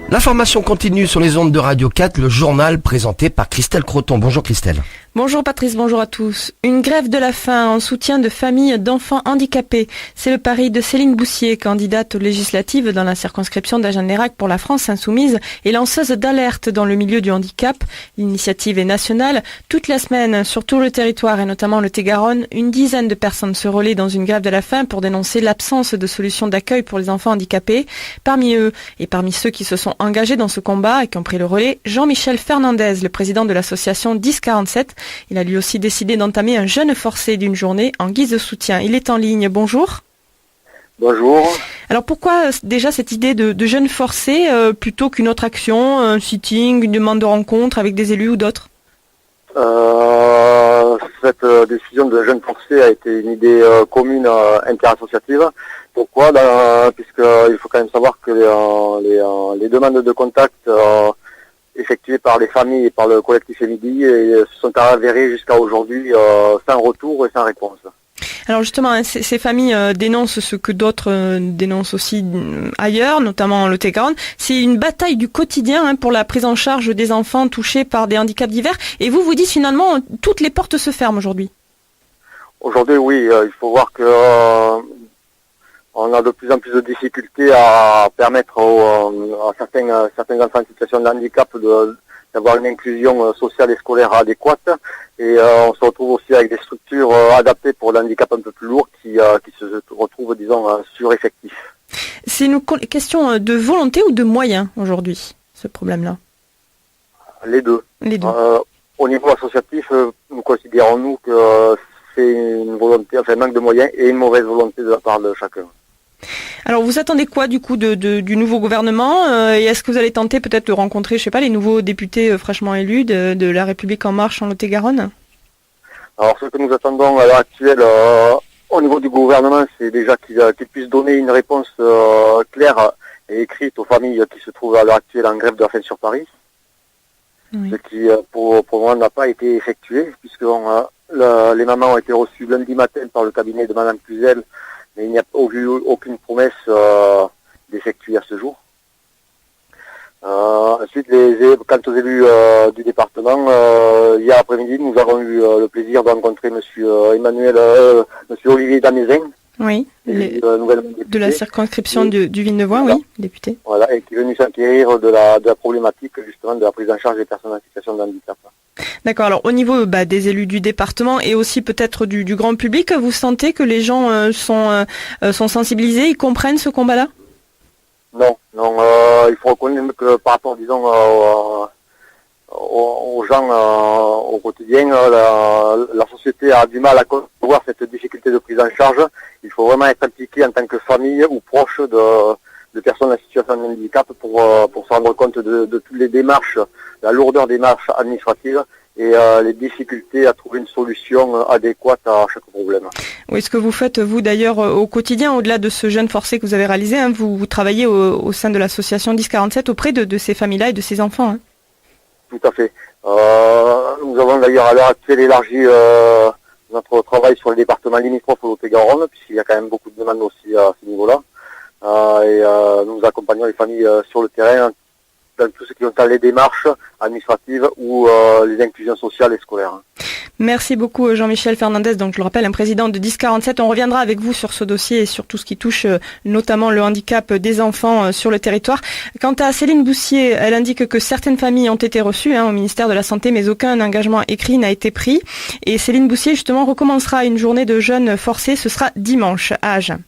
L'information continue sur les ondes de Radio 4, le journal présenté par Christelle Croton. Bonjour Christelle. Bonjour Patrice, bonjour à tous. Une grève de la faim en soutien de familles d'enfants handicapés. C'est le pari de Céline Boussier, candidate aux législatives dans la circonscription d'Agen-Lérac pour la France insoumise et lanceuse d'alerte dans le milieu du handicap. L'initiative est nationale. Toute la semaine, sur tout le territoire et notamment le Lot-et-Garonne, une dizaine de personnes se relaient dans une grève de la faim pour dénoncer l'absence de solutions d'accueil pour les enfants handicapés. Parmi eux et parmi ceux qui se sont engagés dans ce combat et qui ont pris le relais, Jean-Michel Fernandez, le président de l'association 1047. Il a lui aussi décidé d'entamer un jeûne forcé d'une journée en guise de soutien. Il est en ligne. Bonjour. Bonjour. Alors pourquoi déjà cette idée de jeûne forcé plutôt qu'une autre action, un sitting, une demande de rencontre avec des élus ou d'autres? Cette décision de jeûne forcé a été une idée commune interassociative. Pourquoi? Puisqu'il faut quand même savoir que les demandes de contact effectuées par les familles et par le collectif Midi se sont avérées jusqu'à aujourd'hui sans retour et sans réponse. Alors justement, ces familles dénoncent ce que d'autres dénoncent aussi ailleurs, notamment en Lot-et-Garonne. C'est une bataille du quotidien pour la prise en charge des enfants touchés par des handicaps divers. Et vous dites finalement, toutes les portes se ferment aujourd'hui. Aujourd'hui, oui. Il faut voir que on a de plus en plus de difficultés à permettre à certains enfants en situation de handicap d'avoir une inclusion sociale et scolaire adéquate. Et on se retrouve aussi avec des structures adaptées pour l'handicap un peu plus lourd qui se retrouvent, disons, sureffectifs. C'est une question de volonté ou de moyens aujourd'hui, ce problème-là? Les deux. Au niveau associatif, nous considérons, nous, que c'est une volonté, un manque de moyens et une mauvaise volonté de la part de chacun. Alors vous attendez quoi du coup du nouveau gouvernement et est-ce que vous allez tenter peut-être de rencontrer, les nouveaux députés fraîchement élus de La République En Marche en Lot-et-Garonne? Alors ce que nous attendons à l'heure actuelle au niveau du gouvernement, c'est déjà qu'il puisse donner une réponse claire et écrite aux familles qui se trouvent à l'heure actuelle en grève de la faim sur Paris. Oui. Ce qui pour le moment n'a pas été effectué puisque les mamans ont été reçues lundi matin par le cabinet de Madame Cluzel. Mais il n'y a eu aucune promesse d'effectuer à ce jour. Ensuite, quant aux élus du département, hier après-midi, nous avons eu le plaisir de rencontrer monsieur Olivier Damézin. Oui, de la circonscription du Villeneuvois, voilà. Oui, député. Voilà, et qui est venu s'inquérir de la problématique justement de la prise en charge des personnes en situation de handicap. D'accord, alors au niveau des élus du département et aussi peut-être du grand public, vous sentez que les gens sont sensibilisés, ils comprennent ce combat-là? Non, il faut reconnaître que par rapport, disons, aux gens au quotidien, la société a du mal à concevoir cette difficulté de prise en charge. Il faut vraiment être impliqué en tant que famille ou proche de personnes en situation de handicap pour se rendre compte de toutes les démarches, la lourdeur des démarches administratives et les difficultés à trouver une solution adéquate à chaque problème. Oui, ce que vous faites, vous d'ailleurs, au quotidien, au-delà de ce jeûne forcé que vous avez réalisé, vous travaillez au sein de l'association 1047 auprès de ces familles-là et de ces enfants. Tout à fait. Nous avons d'ailleurs à l'heure actuelle élargi notre travail sur les départements limitrophes au Lot-et-Garonne, puisqu'il y a quand même beaucoup de demandes aussi à ce niveau-là. Nous accompagnons les familles sur le terrain dans tout ce qui concerne les démarches administratives ou les inclusions sociales et scolaires. Merci beaucoup Jean-Michel Fernandez, donc je le rappelle, un président de 1047. On reviendra avec vous sur ce dossier et sur tout ce qui touche notamment le handicap des enfants sur le territoire. Quant à Céline Boussier, elle indique que certaines familles ont été reçues au ministère de la Santé, mais aucun engagement écrit n'a été pris. Et Céline Boussier justement recommencera une journée de jeûne forcé, ce sera dimanche à Agen.